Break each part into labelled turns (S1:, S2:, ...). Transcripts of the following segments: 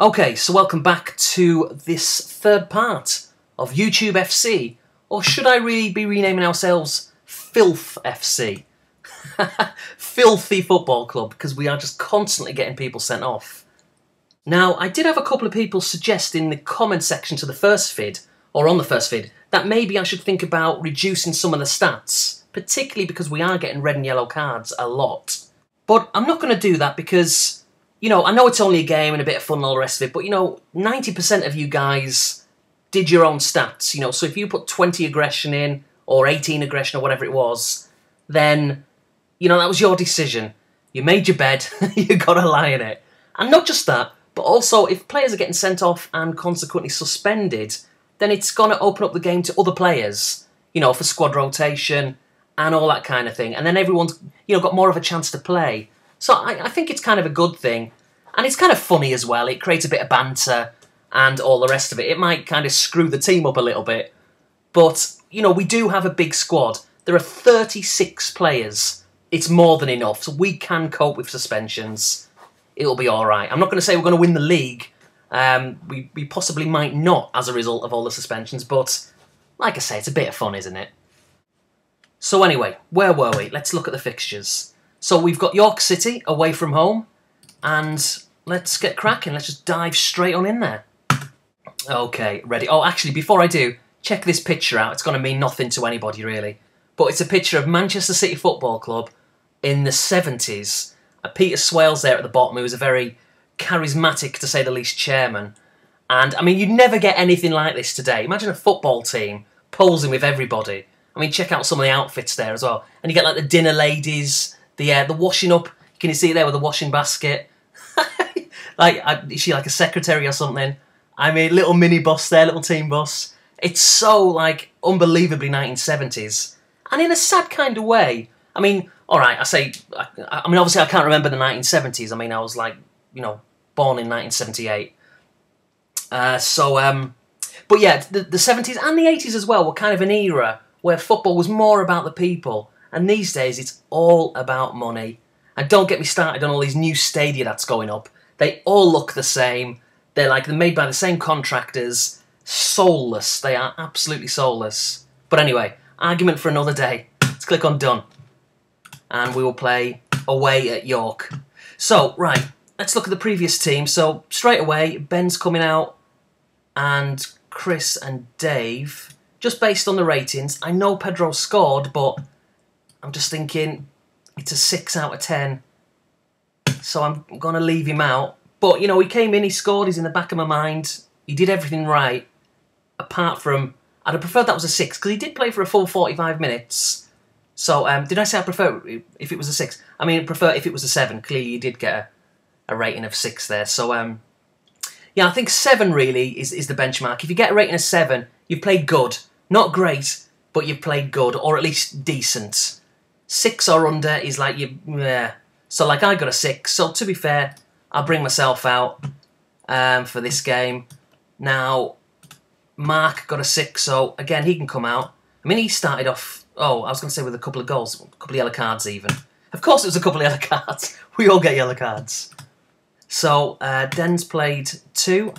S1: Okay, so welcome back to this third part of YouTube FC, or should I really be renaming ourselves Filth FC? Filthy Football Club, because we are just constantly getting people sent off. Now, I did have a couple of people suggest in the comment section to the first vid, or on the first vid, that maybe I should think about reducing some of the stats, particularly because we are getting red and yellow cards a lot. But I'm not going to do that because, you know, I know it's only a game and a bit of fun and all the rest of it, but, you know, 90% of you guys did your own stats, you know, so if you put 20 aggression in, or 18 aggression, or whatever it was, then, you know, that was your decision. You made your bed, you got to lie in it. And not just that, but also if players are getting sent off and consequently suspended, then it's going to open up the game to other players, you know, for squad rotation and all that kind of thing. And then everyone's, you know, got more of a chance to play. So I think it's kind of a good thing. And it's kind of funny as well. It creates a bit of banter and all the rest of it. It might kind of screw the team up a little bit. But, you know, we do have a big squad. There are 36 players. It's more than enough. So we can cope with suspensions. It'll be all right. I'm not going to say we're going to win the league. We possibly might not as a result of all the suspensions. But, like I say, it's a bit of fun, isn't it? So anyway, where were we? Let's look at the fixtures. So we've got York City away from home. And let's get cracking. Let's just dive straight on in there. Okay, ready. Oh, actually, before I do, check this picture out. It's going to mean nothing to anybody, really. But it's a picture of Manchester City Football Club in the 70s. Peter Swales there at the bottom, who was a very charismatic, to say the least, chairman. And, I mean, you'd never get anything like this today. Imagine a football team posing with everybody. I mean, check out some of the outfits there as well. And you get, like, the dinner ladies, the washing up. Can you see it there with the washing basket? Like, is she like a secretary or something? I mean, little mini bus there, little team bus. It's so, like, unbelievably 1970s. And in a sad kind of way. I mean, all right, I mean, obviously I can't remember the 1970s. I mean, I was, like, you know, born in 1978. But yeah, the 70s and the 80s as well were kind of an era where football was more about the people. And these days, it's all about money. And don't get me started on all these new stadia that's going up. They all look the same. They're made by the same contractors. Soulless. They are absolutely soulless. But anyway, argument for another day. Let's click on done. And we will play away at York. So, right, let's look at the previous team. So, straight away, Ben's coming out. And Chris and Dave. Just based on the ratings, I know Pedro scored, but I'm just thinking it's a 6 out of 10. So I'm going to leave him out. But, you know, he came in, he scored, he's in the back of my mind. He did everything right. Apart from, I'd have preferred that was a 6, because he did play for a full 45 minutes. So, did I say I prefer if it was a 6? I mean, I prefer if it was a 7. Clearly, you did get a rating of 6 there. So, yeah, I think 7 really is the benchmark. If you get a rating of 7, you've played good. Not great, but you've played good, or at least decent. 6 or under is like yeah. So, like, I got a 6. So, to be fair, I'll bring myself out for this game. Now, Mark got a 6, so, again, he can come out. I mean, he started off, I was going to say with a couple of goals, a couple of yellow cards even. Of course it was a couple of yellow cards. We all get yellow cards. So, Den's played 2.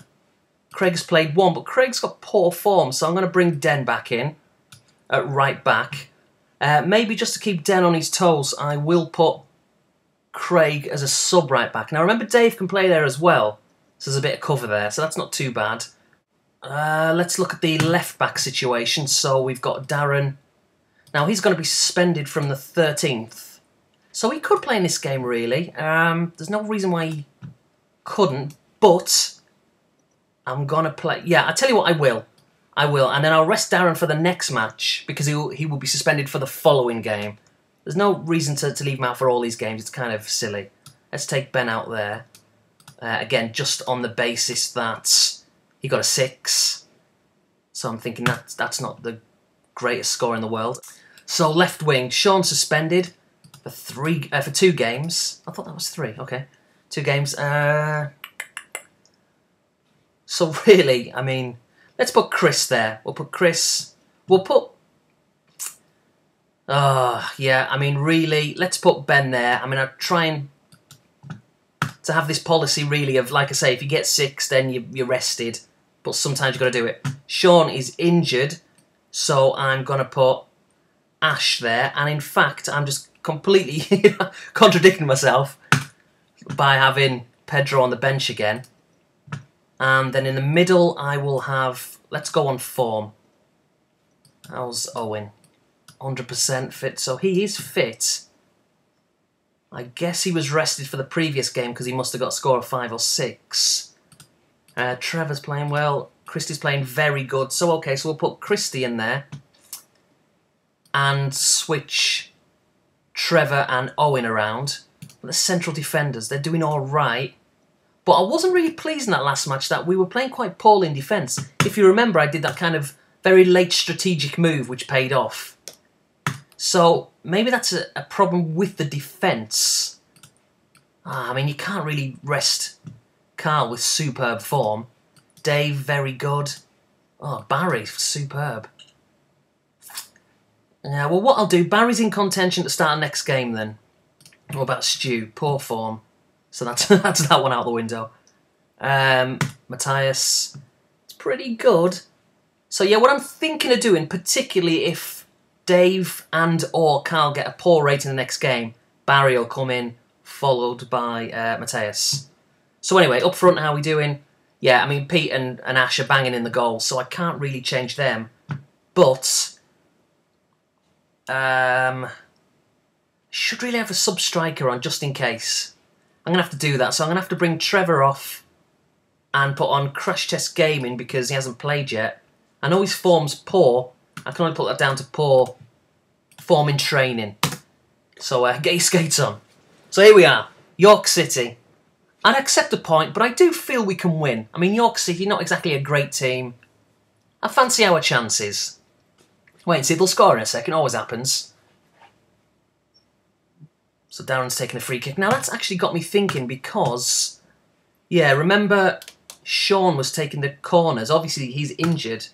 S1: Craig's played 1, but Craig's got poor form, so I'm going to bring Den back in at right back. Maybe just to keep Den on his toes, I will put Craig as a sub right back. Now, remember, Dave can play there as well, so there's a bit of cover there, so that's not too bad. Let's look at the left back situation. So we've got Darren. Now, he's going to be suspended from the 13th, so he could play in this game, really. There's no reason why he couldn't, but I'm going to play. Yeah, I'll tell you what, I will. And then I'll rest Darren for the next match because he will be suspended for the following game. There's no reason to leave him out for all these games. It's kind of silly. Let's take Ben out there. Again, just on the basis that he got a 6. So I'm thinking that's not the greatest score in the world. So left wing, Sean suspended for 2 games. I thought that was 3. Okay, 2 games. So really, I mean, let's put Chris there. We'll put Chris. We'll put. Yeah, I mean, really, let's put Ben there. I mean, I'll try and to have this policy really of, like I say, if you get 6, then you're rested. But sometimes you've got to do it. Sean is injured, so I'm going to put Ash there. And in fact, I'm just completely contradicting myself by having Pedro on the bench again. And then in the middle, I will have... Let's go on form. How's Owen? 100% fit. So he is fit. I guess he was rested for the previous game because he must have got a score of 5 or 6. Trevor's playing well. Christie's playing very good. So, okay, so we'll put Christie in there. And switch Trevor and Owen around. The central defenders, they're doing all right. But I wasn't really pleased in that last match that we were playing quite poorly in defence. If you remember, I did that kind of very late strategic move which paid off. So maybe that's a problem with the defence. I mean, you can't really rest Carl with superb form. Dave, very good. Oh, Barry, superb. Yeah, well, what I'll do, Barry's in contention to start next game then. What about Stu? Poor form. So that's that one out the window. Matthias, it's pretty good. So yeah, what I'm thinking of doing, particularly if Dave and or Carl get a poor rating in the next game, Barry will come in, followed by Matthias. So anyway, up front, how are we doing? Yeah, I mean, Pete and Ash are banging in the goals, so I can't really change them. But should really have a sub-striker on just in case. I'm going to have to do that. So I'm going to have to bring Trevor off and put on Crash Test Gaming because he hasn't played yet. I know his form's poor. I can only put that down to poor form in training. So get your skates on. So here we are. York City. I'd accept a point, but I do feel we can win. I mean, York City, not exactly a great team. I fancy our chances. Wait and see, they'll score in a second. Always happens. So Darren's taking a free kick. Now that's actually got me thinking because, yeah, remember Sean was taking the corners. Obviously he's injured,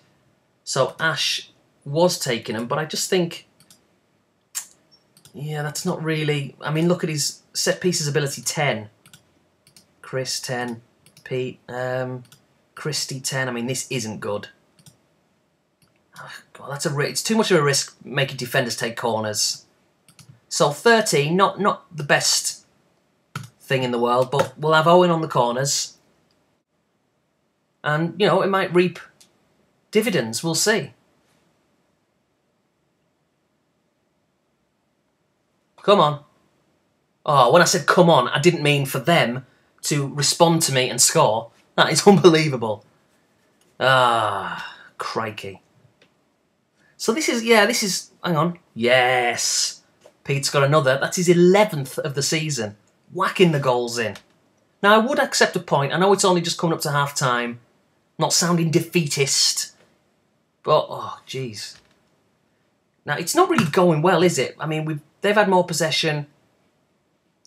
S1: so Ash was taking them. But I just think, yeah, that's not really. I mean, look at his set pieces ability 10. Chris 10, Pete, Christy 10. I mean, this isn't good. Oh, God, it's too much of a risk making defenders take corners. So 13, not the best thing in the world, but we'll have Owen on the corners. And, you know, it might reap dividends. We'll see. Come on. Oh, when I said come on, I didn't mean for them to respond to me and score. That is unbelievable. Ah, crikey. So this is, hang on. Yes. Pete's got another. That's his 11th of the season. Whacking the goals in. Now, I would accept a point. I know it's only just coming up to half-time. Not sounding defeatist. But, oh, jeez. Now, it's not really going well, is it? I mean, they've had more possession.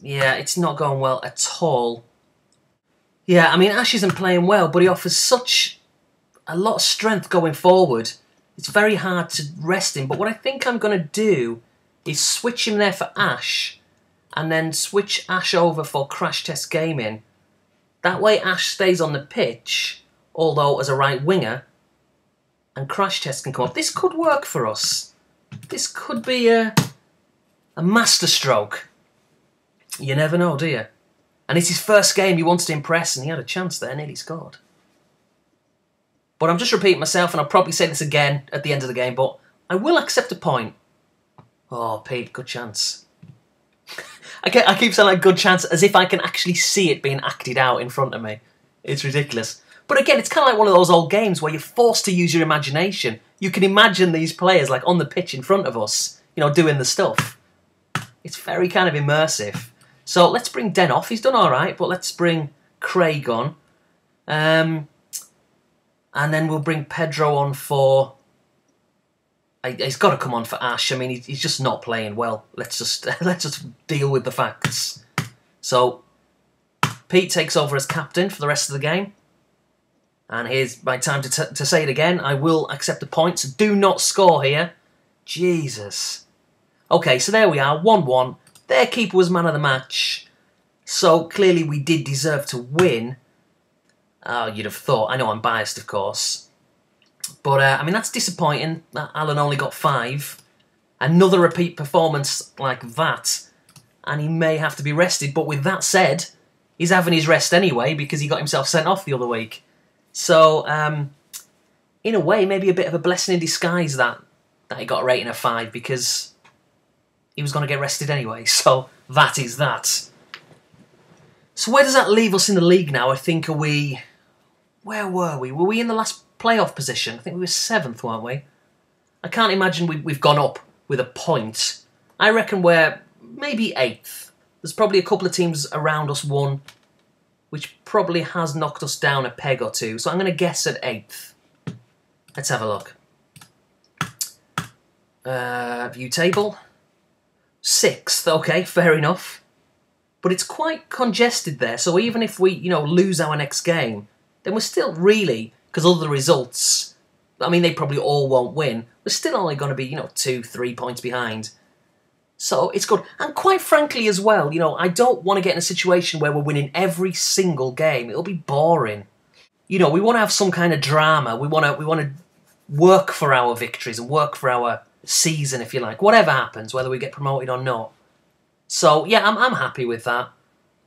S1: Yeah, it's not going well at all. Yeah, I mean, Ash isn't playing well, but he offers such a lot of strength going forward. It's very hard to rest him. But what I think I'm going to do is switch him there for Ash, and then switch Ash over for Crash Test Gaming. That way Ash stays on the pitch, although as a right winger, and Crash Test can come up. This could work for us. This could be a masterstroke. You never know, do you? And it's his first game, he wants to impress, and he had a chance there, nearly scored. But I'm just repeating myself, and I'll probably say this again at the end of the game, but I will accept a point. Oh, Pete, good chance. I keep saying like good chance as if I can actually see it being acted out in front of me. It's ridiculous. But again, it's kind of like one of those old games where you're forced to use your imagination. You can imagine these players like on the pitch in front of us, you know, doing the stuff. It's very kind of immersive. So let's bring Den off. He's done all right, but let's bring Craig on. And then we'll bring Pedro on for... He's got to come on for Ash. I mean, he's just not playing well. Let's just deal with the facts. So, Pete takes over as captain for the rest of the game. And here's my time to say it again. I will accept the points. Do not score here. Jesus. Okay, so there we are. 1-1. Their keeper was man of the match. So clearly we did deserve to win. Oh, you'd have thought. I know I'm biased, of course. But, I mean, that's disappointing that Alan only got 5. Another repeat performance like that, and he may have to be rested. But with that said, he's having his rest anyway because he got himself sent off the other week. So, in a way, maybe a bit of a blessing in disguise that he got a rating of 5 because he was going to get rested anyway. So, that is that. So where does that leave us in the league now? I think, are we... Where were we? Were we in the last playoff position? I think we were 7th, weren't we? I can't imagine we've gone up with a point. I reckon we're maybe 8th. There's probably a couple of teams around us won, which probably has knocked us down a peg or two. So I'm going to guess at 8th. Let's have a look. View table. 6th. Okay, fair enough. But it's quite congested there. So even if we, lose our next game, then we're still really, because of the results, I mean, they probably all won't win. We're still only going to be, 2-3 points behind. So it's good. And quite frankly as well, I don't want to get in a situation where we're winning every single game. It'll be boring. We want to have some kind of drama. We want to work for our victories and work for our season, if you like. Whatever happens, whether we get promoted or not. So, yeah, I'm happy with that.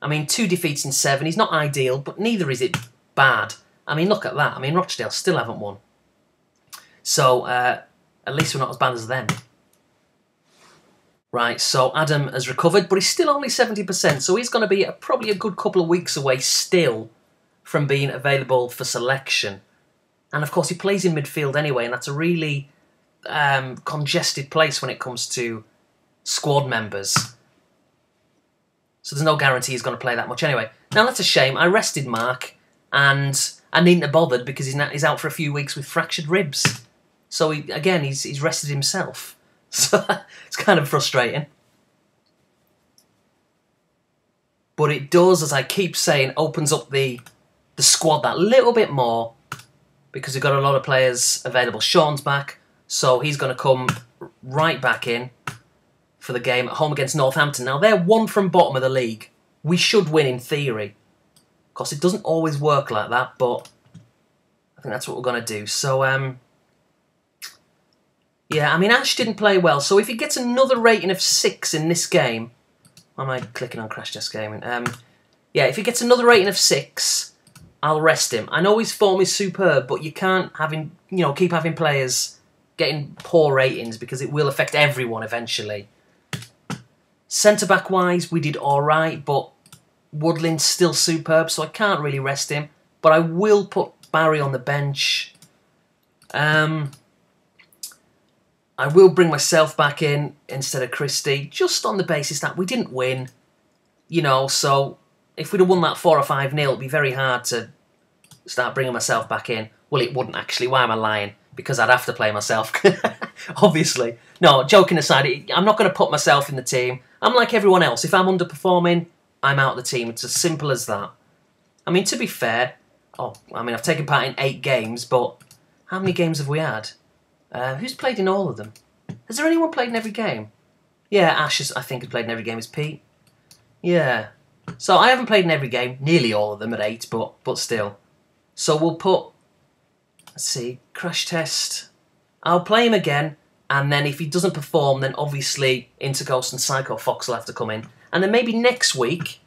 S1: I mean, 2 defeats in 7 is not ideal, but neither is it bad. I mean, look at that. I mean, Rochdale still haven't won. So, at least we're not as bad as them. Right, so Adam has recovered, but he's still only 70%, so he's going to be probably a good couple of weeks away still from being available for selection. And, of course, he plays in midfield anyway, and that's a really congested place when it comes to squad members. So there's no guarantee he's going to play that much anyway. Now, that's a shame. I rested Mark, and I needn't have bothered because he's out for a few weeks with fractured ribs. So, he's rested himself. So it's kind of frustrating. But it does, as I keep saying, opens up the squad that little bit more because we've got a lot of players available. Sean's back, so he's going to come right back in for the game at home against Northampton. Now, they're 1 from bottom of the league. We should win in theory. Of course, it doesn't always work like that, but I think that's what we're going to do. So, yeah, I mean, Ash didn't play well, so if he gets another rating of 6 in this game... Why am I clicking on Crash Test Gaming? Yeah, if he gets another rating of 6, I'll rest him. I know his form is superb, but you can't keep having players getting poor ratings because it will affect everyone eventually. Centre-back-wise, we did alright, but Woodland's still superb, so I can't really rest him. But I will put Barry on the bench. I will bring myself back in instead of Christie, just on the basis that we didn't win. So if we'd have won that 4 or 5-0, it'd be very hard to start bringing myself back in. Well, it wouldn't actually. Why am I lying? Because I'd have to play myself, obviously. No, joking aside, I'm not going to put myself in the team. I'm like everyone else. If I'm underperforming, I'm out of the team. It's as simple as that. I mean, to be fair, I've taken part in 8 games, but how many games have we had? Who's played in all of them? Has there anyone played in every game? Yeah, Ash, I think, has played in every game. Is Pete? Yeah. So I haven't played in every game. Nearly all of them at 8, but still. So we'll put... Let's see. Crash Test. I'll play him again. And then if he doesn't perform, then obviously Interghost and Psycho Fox will have to come in. And then maybe next week,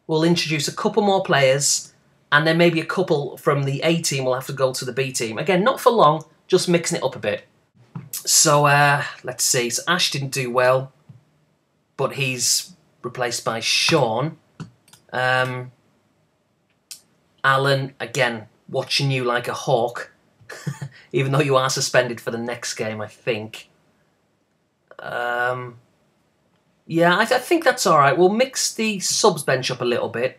S1: we'll introduce a couple more players. And then maybe a couple from the A team will have to go to the B team. Again, not for long. Just mixing it up a bit. So, let's see. So Ash didn't do well, but he's replaced by Sean. Alan, again, watching you like a hawk, even though you are suspended for the next game, I think. Yeah, I think that's all right. We'll mix the subs bench up a little bit.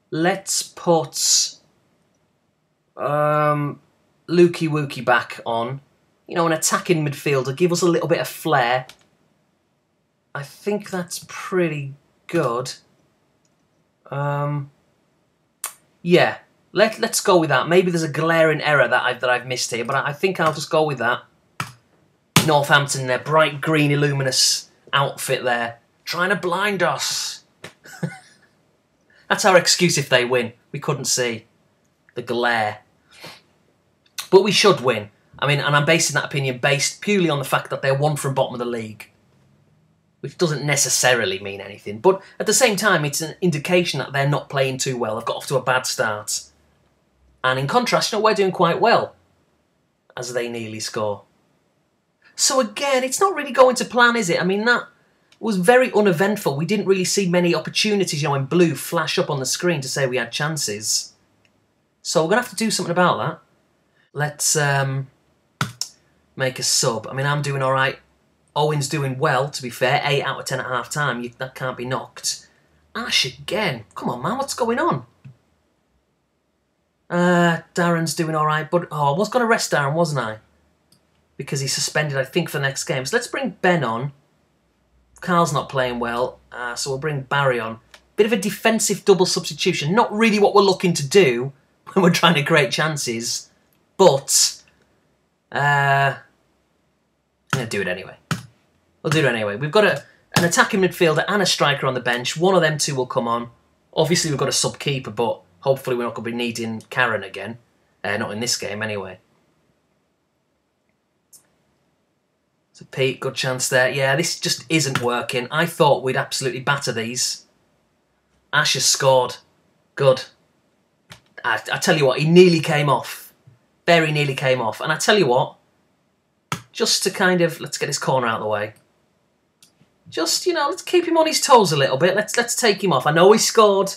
S1: Let's put... Lukey Wookie back on. An attacking midfielder. Give us a little bit of flair. I think that's pretty good. Yeah. Let's go with that. Maybe there's a glaring error that I've missed here, but I think I'll just go with that. Northampton, their bright green illuminous outfit there. Trying to blind us. That's our excuse if they win. We couldn't see the glare. But we should win. I mean, and I'm basing that opinion based purely on the fact that they're one from bottom of the league. Which doesn't necessarily mean anything. But at the same time, it's an indication that they're not playing too well. They've got off to a bad start. And in contrast, you know, we're doing quite well. As they nearly score. So again, it's not really going to plan, is it? I mean, that was very uneventful. We didn't really see many opportunities, you know, in blue flash up on the screen to say we had chances. So we're going to have to do something about that. Let's make a sub. I mean, I'm doing all right. Owen's doing well, to be fair. 8 out of 10 at half-time. That can't be knocked. Ash again. Come on, man. What's going on? Darren's doing all right. But, I was going to rest Darren, wasn't I? Because he's suspended, I think, for the next game. So let's bring Ben on. Carl's not playing well, so we'll bring Barry on. Bit of a defensive double substitution. Not really what we're looking to do when we're trying to create chances. But, I'm going to do it anyway. We'll do it anyway. We've got an attacking midfielder and a striker on the bench. One of them two will come on. Obviously, we've got a sub-keeper, but hopefully we're not going to be needing Karen again. Not in this game, anyway. So Pete, good chance there. Yeah, this just isn't working. I thought we'd absolutely batter these. Ash has scored. Good. I tell you what, he nearly came off. Very nearly came off. And I tell you what, just to kind of, let's get this corner out of the way. Just, you know, let's keep him on his toes a little bit. Let's take him off. I know he scored.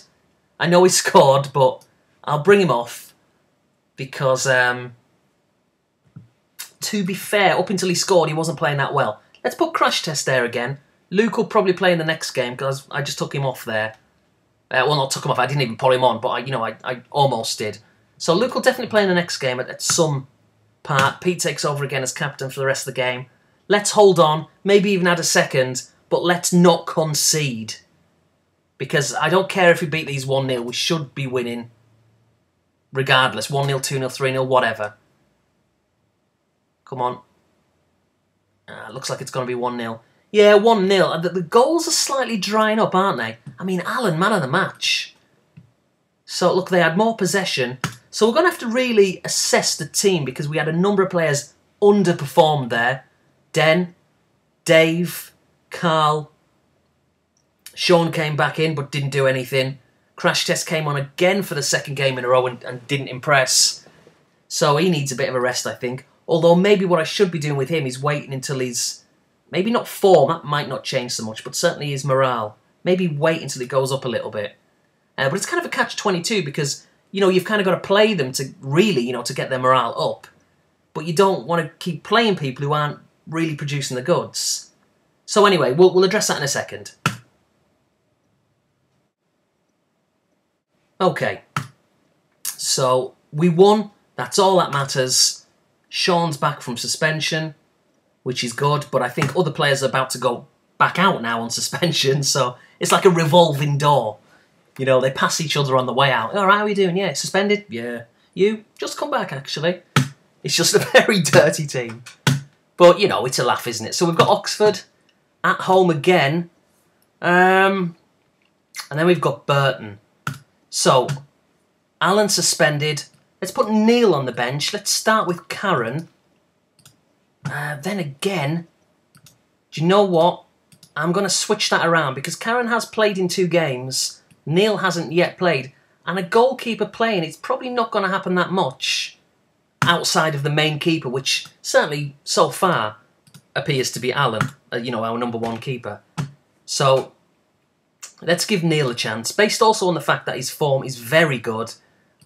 S1: But I'll bring him off. Because, to be fair, up until he scored, he wasn't playing that well. Let's put Crash Test there again. Luke will probably play in the next game because I just took him off there. Well, not took him off. I didn't even put him on, but I almost did. So Luke will definitely play in the next game at some part. Pete takes over again as captain for the rest of the game. Let's hold on, maybe even add a second, but let's not concede. Because I don't care if we beat these 1-0, we should be winning regardless. 1-0, 2-0, 3-0, whatever. Come on. Looks like it's going to be 1-0. Yeah, 1-0. The goals are slightly drying up, aren't they? I mean, Alan, man of the match. So, look, they had more possession. So we're going to have to really assess the team because we had a number of players underperformed there. Den, Dave, Carl. Sean came back in but didn't do anything. Crash Test came on again for the second game in a row and didn't impress. So he needs a bit of a rest, I think. Although maybe what I should be doing with him is waiting until he's... Maybe not form, that might not change so much, but certainly his morale. Maybe wait until it goes up a little bit. But it's kind of a catch-22 because, you know, you've kind of got to play them to really, you know, to get their morale up. But you don't want to keep playing people who aren't really producing the goods. So anyway, we'll address that in a second. Okay. So, we won. That's all that matters. Sean's back from suspension, which is good, but I think other players are about to go back out now on suspension, so it's like a revolving door. You know, they pass each other on the way out. All right, how are you doing? Yeah, suspended? Yeah. You? Just come back, actually. It's just a very dirty team. But, you know, it's a laugh, isn't it? So we've got Oxford at home again. And then we've got Burton. So, Alan suspended. Let's put Neil on the bench. Let's start with Karen. Then again, do you know what? I'm going to switch that around because Karen has played in 2 games. Neil hasn't yet played. And a goalkeeper playing, it's probably not going to happen that much outside of the main keeper, which certainly so far appears to be Alan, you know, our number 1 keeper. So let's give Neil a chance, based also on the fact that his form is very good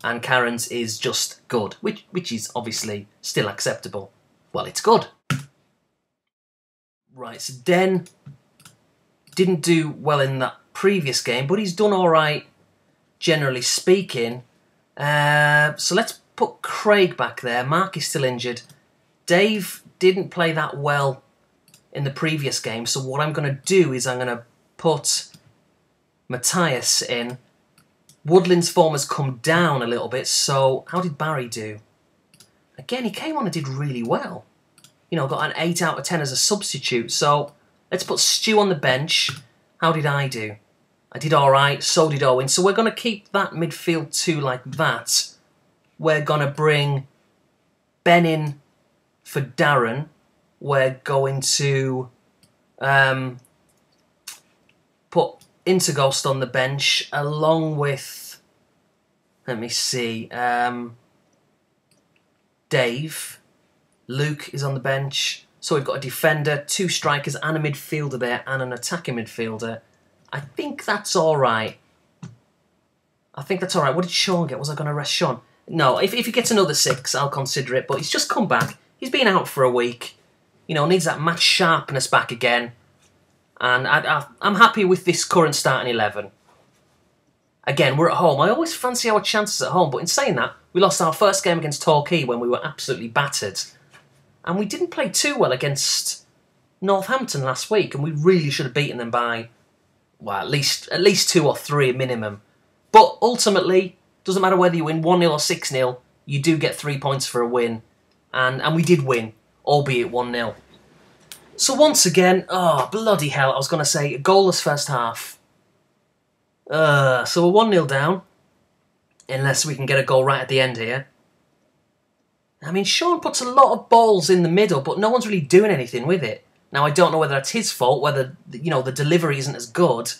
S1: and Karen's is just good, which is obviously still acceptable. Well, it's good. Right, so Den didn't do well in that previous game, but he's done all right, generally speaking. So let's put Craig back there. Mark is still injured. Dave didn't play that well in the previous game, so what I'm going to do is I'm going to put Matthias in. Woodland's form has come down a little bit, so how did Barry do? Again, he came on and did really well. You know, got an 8 out of 10 as a substitute, so let's put Stu on the bench. How did I do? I did alright, so did Owen. So we're going to keep that midfield 2 like that. We're going to bring Ben in for Darren. We're going to put Interghost on the bench along with, let me see, Dave. Luke is on the bench. So we've got a defender, 2 strikers and a midfielder there and an attacking midfielder. I think that's alright. I think that's alright. What did Sean get? Was I going to rest Sean? No, if he gets another 6, I'll consider it. But he's just come back. He's been out for a week. You know, needs that match sharpness back again. And I'm happy with this current starting 11. Again, we're at home. I always fancy our chances at home. But in saying that, we lost our first game against Torquay when we were absolutely battered. And we didn't play too well against Northampton last week. And we really should have beaten them by, well, at least 2 or 3 minimum. But ultimately, doesn't matter whether you win 1-0 or 6-0, you do get 3 points for a win. And we did win, albeit 1-0. So once again, oh, bloody hell, I was going to say, a goalless first half. So we're 1-0 down, unless we can get a goal right at the end here. I mean, Sean puts a lot of balls in the middle, but no one's really doing anything with it. Now, I don't know whether that's his fault, whether, you know, the delivery isn't as good,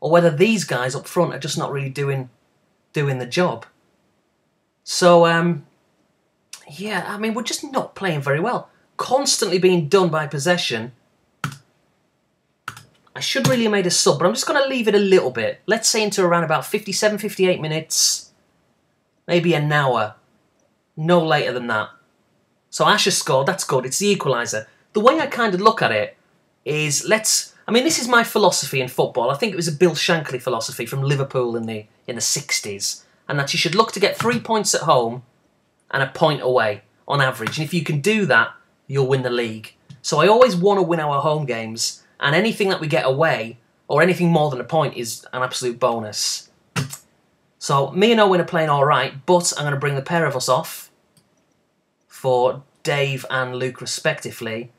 S1: or whether these guys up front are just not really doing the job. So, yeah, I mean, we're just not playing very well. Constantly being done by possession. I should really have made a sub, but I'm just going to leave it a little bit. Let's say into around about 57, 58 minutes. Maybe an hour. No later than that. So Asher scored, that's good, it's the equaliser. The way I kind of look at it is, I mean, this is my philosophy in football. I think it was a Bill Shankly philosophy from Liverpool in the 60s. And that you should look to get 3 points at home and a point away, on average. And if you can do that, you'll win the league. So I always want to win our home games, and anything that we get away, or anything more than a point, is an absolute bonus. So me and Owen are playing alright, but I'm going to bring the pair of us off for Dave and Luke respectively,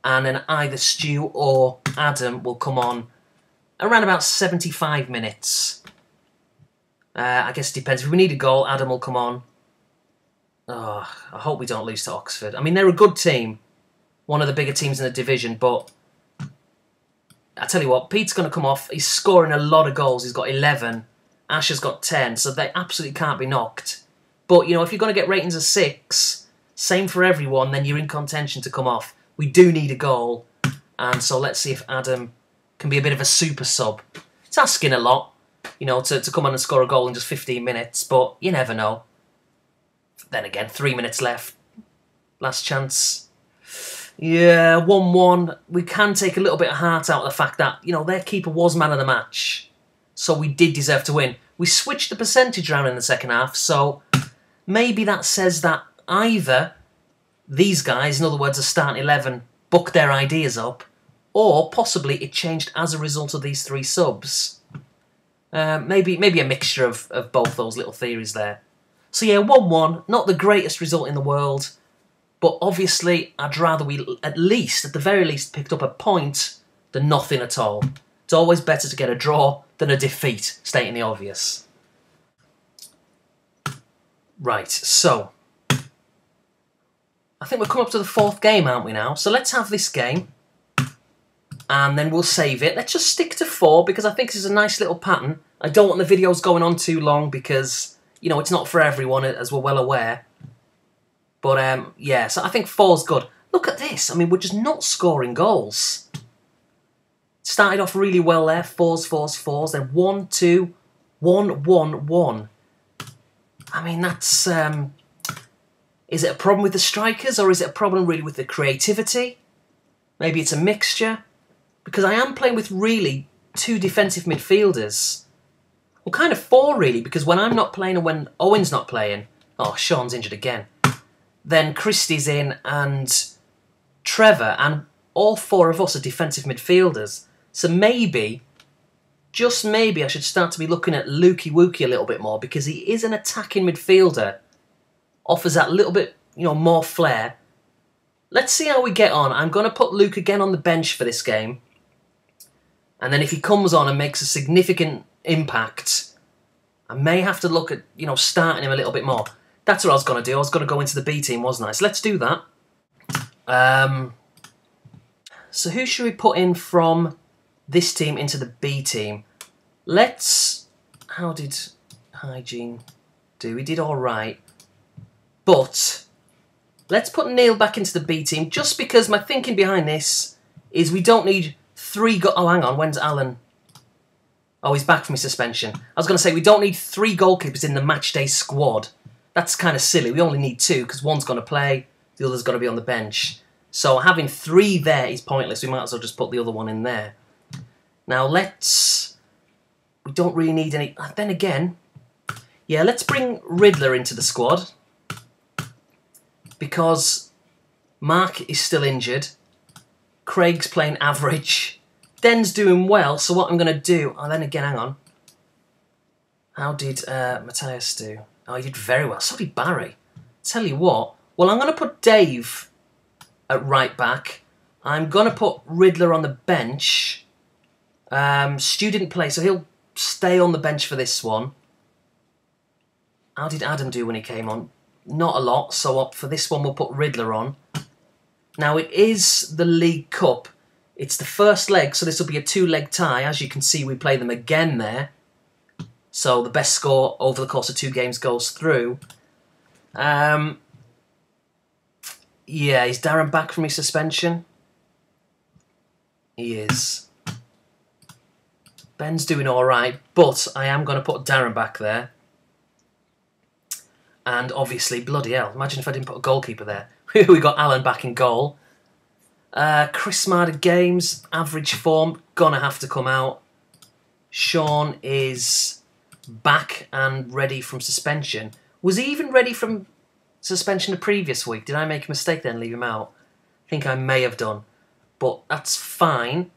S1: and then either Stu or Adam will come on around about 75 minutes. I guess it depends. If we need a goal, Adam will come on. Oh, I hope we don't lose to Oxford. I mean, they're a good team. One of the bigger teams in the division, but I tell you what, Pete's going to come off. He's scoring a lot of goals. He's got 11. Asher's got 10, so they absolutely can't be knocked. But, you know, if you're going to get ratings of 6, same for everyone, then you're in contention to come off. We do need a goal, and so let's see if Adam can be a bit of a super sub. It's asking a lot, you know, to come on and score a goal in just 15 minutes, but you never know. Then again, 3 minutes left. Last chance. Yeah, 1-1. We can take a little bit of heart out of the fact that, you know, their keeper was man of the match. So we did deserve to win. We switched the percentage around in the second half, so maybe that says that either these guys, in other words, the starting 11, bucked their ideas up, or possibly it changed as a result of these 3 subs. Maybe a mixture of both those little theories there. So yeah, 1-1, not the greatest result in the world, but obviously I'd rather we at the very least, picked up a point than nothing at all. It's always better to get a draw than a defeat, stating the obvious. Right, so I think we're coming up to the 4th game, aren't we now? So let's have this game, and then we'll save it. Let's just stick to 4, because I think this is a nice little pattern. I don't want the videos going on too long, because, you know, it's not for everyone, as we're well aware. But, yeah, so I think 4's good. Look at this. I mean, we're just not scoring goals. Started off really well there. 4s, then 1, 2, 1, 1, 1. I mean, that's... Is it a problem with the strikers, or is it a problem really with the creativity? Maybe it's a mixture. Because I am playing with really 2 defensive midfielders. Well, kind of 4 really, because when I'm not playing and when Owen's not playing... Oh, Sean's injured again. Then Christie's in and Trevor, and all 4 of us are defensive midfielders. So maybe, just maybe, I should start to be looking at Lukey Wookie a little bit more, because he is an attacking midfielder. Offers that little bit, you know, more flair. Let's see how we get on. I'm going to put Luke again on the bench for this game. And then if he comes on and makes a significant impact, I may have to look at, starting him a little bit more. That's what I was going to do. I was going to go into the B team, wasn't I? So let's do that. So who should we put in from this team into the B team? How did Hygiene do? He did all right. But let's put Neil back into the B team, just because my thinking behind this is we don't need 3 oh, hang on, when's Alan? Oh, he's back from his suspension. I was going to say, we don't need 3 goalkeepers in the matchday squad. That's kind of silly. We only need 2, because one's going to play, the other's going to be on the bench. So having 3 there is pointless. We might as well just put the other one in there. Now we don't really need any... Then again, yeah, let's bring Riddler into the squad, because Mark is still injured. Craig's playing average. Den's doing well, so what I'm going to do... Oh, then again, hang on. How did Matthias do? Oh, he did very well. So did Barry. Tell you what. Well, I'm going to put Dave at right back. I'm going to put Riddler on the bench. Stu didn't play, so he'll stay on the bench for this one. How did Adam do when he came on? Not a lot, so for this one we'll put Riddler on. Now it is the League Cup. It's the first leg, so this will be a 2-leg tie. As you can see, we play them again there. So the best score over the course of 2 games goes through. Yeah, is Darren back from his suspension? He is. Ben's doing all right, but I am going to put Darren back there. And obviously, bloody hell, imagine if I didn't put a goalkeeper there. We got Alan back in goal. Chris Smarter Games, average form, gonna have to come out. Sean is back and ready from suspension. Was he even ready from suspension the previous week? Did I make a mistake then, leave him out? I think I may have done. But that's fine.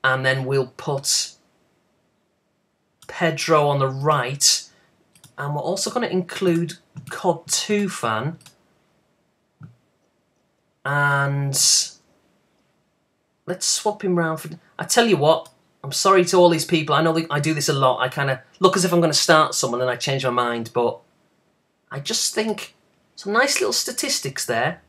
S1: And then we'll put Pedro on the right. And we're also going to include COD 2 fan. And let's swap him round for... I tell you what, I'm sorry to all these people. I know I do this a lot. I kind of look as if I'm going to start someone and I change my mind. But I just think some nice little statistics there.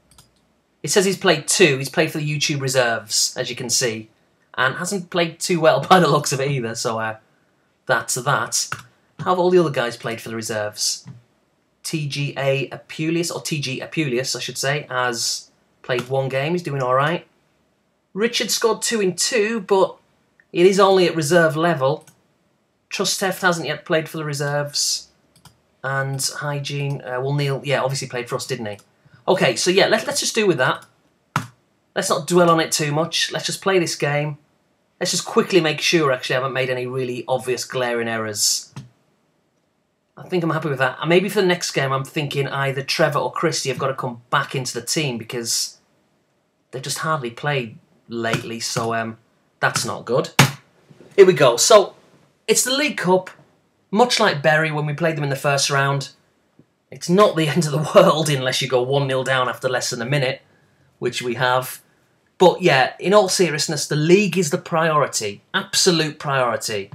S1: It says he's played 2. He's played for the YouTube reserves, as you can see. And hasn't played too well by the looks of it either. So that's that. How have all the other guys played for the reserves? TGA Apulius, or TG Apulius, I should say, has played 1 game. He's doing all right. Richard scored 2 in 2, but it is only at reserve level. Trust Theft hasn't yet played for the reserves. And Hygiene, well, Neil, yeah, obviously played for us, didn't he? Okay, so yeah, let's just do with that. Let's not dwell on it too much. Let's just play this game. Let's just quickly make sure, actually, I haven't made any really obvious glaring errors. I think I'm happy with that. And maybe for the next game, I'm thinking either Trevor or Christy have got to come back into the team, because they've just hardly played lately, so that's not good. Here we go. So, it's the League Cup. Much like Bury when we played them in the first round. It's not the end of the world unless you go 1-0 down after less than a minute, which we have. But yeah, in all seriousness, the league is the priority. Absolute priority.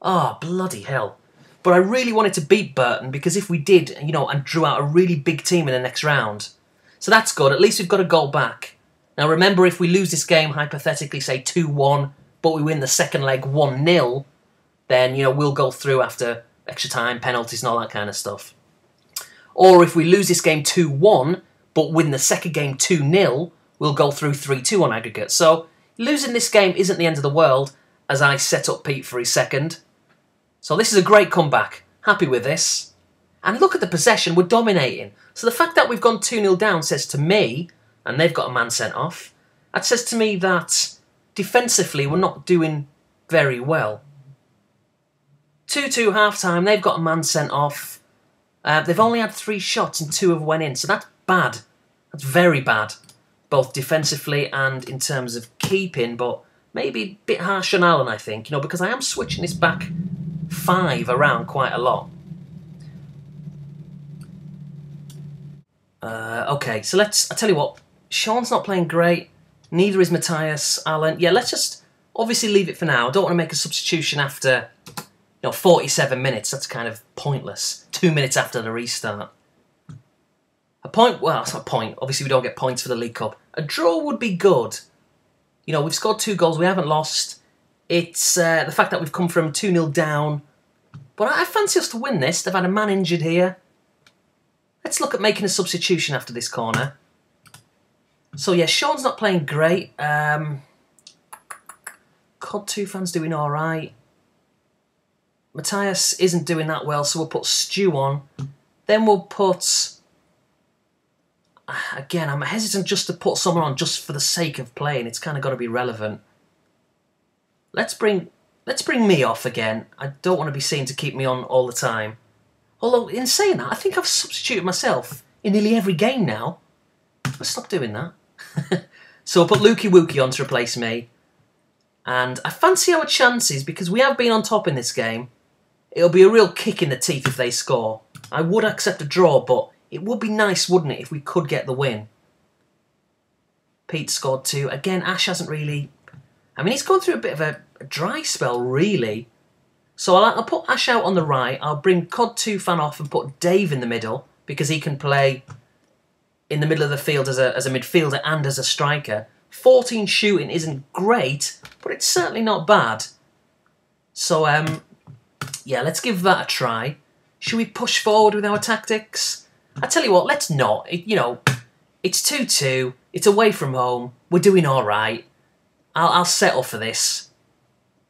S1: Oh, bloody hell. But I really wanted to beat Burton, because if we did, and drew out a really big team in the next round. So that's good. At least we've got a goal back. Now remember, if we lose this game, hypothetically, say 2-1, but we win the second leg 1-0, then, we'll go through after extra time, penalties and all that kind of stuff. Or if we lose this game 2-1, but win the second game 2-0, we'll go through 3-2 on aggregate. So losing this game isn't the end of the world, as I set up Pete for his second. So this is a great comeback. Happy with this. And look at the possession, we're dominating. So the fact that we've gone 2-0 down says to me, and they've got a man sent off, that says to me that defensively we're not doing very well. 2-2 half-time, they've got a man sent off. They've only had 3 shots and 2 have went in, so that's bad. That's very bad, both defensively and in terms of keeping, but maybe a bit harsh on Alan, I think, because I am switching this back 5 around quite a lot. Okay, so I tell you what, Sean's not playing great, neither is Matthias, Alan. Yeah, let's just Obviously leave it for now. I don't want to make a substitution after 47 minutes. That's kind of pointless. 2 minutes after the restart. A point, well, it's not a point. Obviously we don't get points for the League Cup. A draw would be good. We've scored 2 goals. We haven't lost. It's the fact that we've come from 2-0 down. But I fancy us to win this. They've had a man injured here. Let's look at making a substitution after this corner. So yeah, Sean's not playing great. COD 2 fan's doing alright. Matthias isn't doing that well, so we'll put Stu on. Then we'll put... Again, I'm hesitant just to put someone on just for the sake of playing. It's kind of got to be relevant. Let's bring me off again. I don't want to be seen to keep me on all the time. Although, in saying that, I think I've substituted myself in nearly every game now. Let's stop doing that. So I'll put Lukey Wookie on to replace me. And I fancy our chances, because we have been on top in this game. It'll be a real kick in the teeth if they score. I would accept a draw, but it would be nice, wouldn't it, if we could get the win. Pete scored 2. Again, Ash hasn't really... I mean, he's gone through a bit of a dry spell, really. So I'll put Ash out on the right. I'll bring COD 2 fan off and put Dave in the middle, because he can play in the middle of the field as a midfielder and as a striker. 14 shooting isn't great, but it's certainly not bad. So, yeah, let's give that a try. Should we push forward with our tactics? I tell you what, let's not. It's 2-2. It's away from home. We're doing all right. I'll settle for this.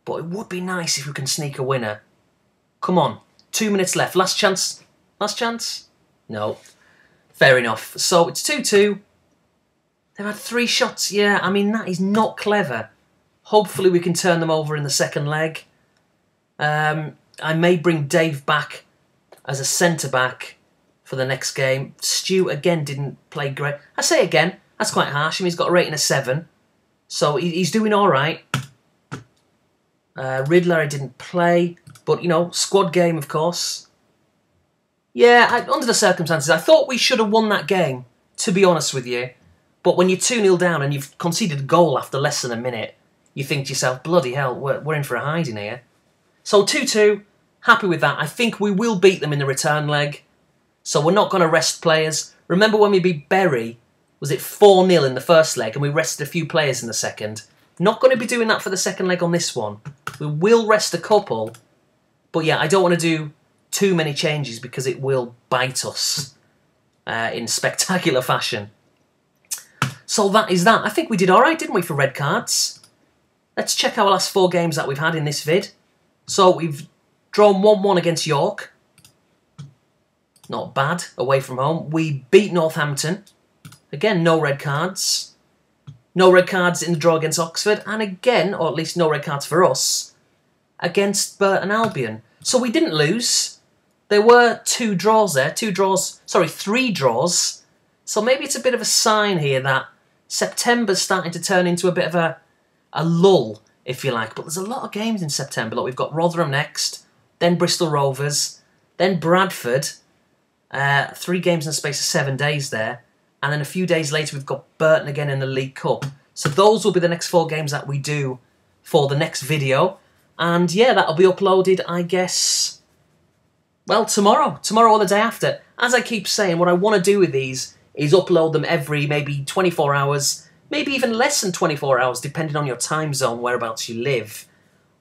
S1: But it would be nice if we can sneak a winner. Come on. 2 minutes left. Last chance. Last chance? No. Fair enough. So it's 2-2. They've had 3 shots. Yeah, I mean, that is not clever. Hopefully we can turn them over in the second leg. I may bring Dave back as a centre-back for the next game. Stu, again, didn't play great. I say again, that's quite harsh. I mean, he's got a rating of 7. So he's doing all right. Riddler, I didn't play. But, squad game, of course. Yeah, under the circumstances, I thought we should have won that game, to be honest with you. But when you're 2-0 down and you've conceded a goal after less than a minute, you think to yourself, bloody hell, we're in for a hiding here. So 2-2, happy with that. I think we will beat them in the return leg. So we're not going to rest players. Remember when we beat Bury, was it 4-0 in the first leg and we rested a few players in the second? Not going to be doing that for the second leg on this one. We will rest a couple. But yeah, I don't want to do too many changes because it will bite us in spectacular fashion. So that is that. I think we did alright, didn't we, for red cards? Let's check our last 4 games that we've had in this vid. So we've drawn 1-1 against York. Not bad, away from home. We beat Northampton. Again, no red cards. No red cards in the draw against Oxford. And again, or at least no red cards for us, against Burton Albion. So we didn't lose. There were 2 draws there. 3 draws. So maybe it's a bit of a sign here that September's starting to turn into a bit of a lull, if you like. But there's a lot of games in September. Look, we've got Rotherham next, then Bristol Rovers, then Bradford. 3 games in the space of 7 days there. And then a few days later, we've got Burton again in the League Cup. So those will be the next 4 games that we do for the next video. And yeah, that'll be uploaded, I guess, well, tomorrow. Tomorrow or the day after. As I keep saying, what I want to do with these is upload them every maybe 24 hours, maybe even less than 24 hours, depending on your time zone, whereabouts you live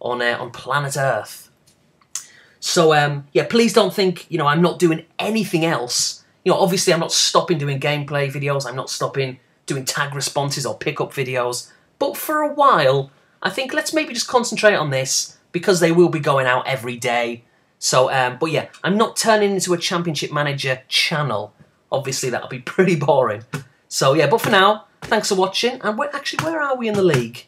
S1: on planet Earth. So, yeah, please don't think, I'm not doing anything else. Obviously I'm not stopping doing gameplay videos. I'm not stopping doing tag responses or pickup videos. But for a while, I think let's maybe just concentrate on this because they will be going out every day. So, but yeah, I'm not turning into a Championship Manager channel. Obviously, that'll be pretty boring. So, yeah, but for now, thanks for watching. And where are we in the league?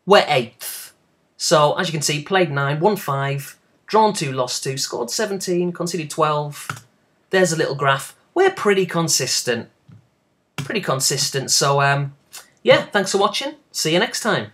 S1: We're 8th. So, as you can see, played 9, won 5, drawn 2, lost 2, scored 17, conceded 12. There's a little graph. We're pretty consistent. So, yeah, thanks for watching. See you next time.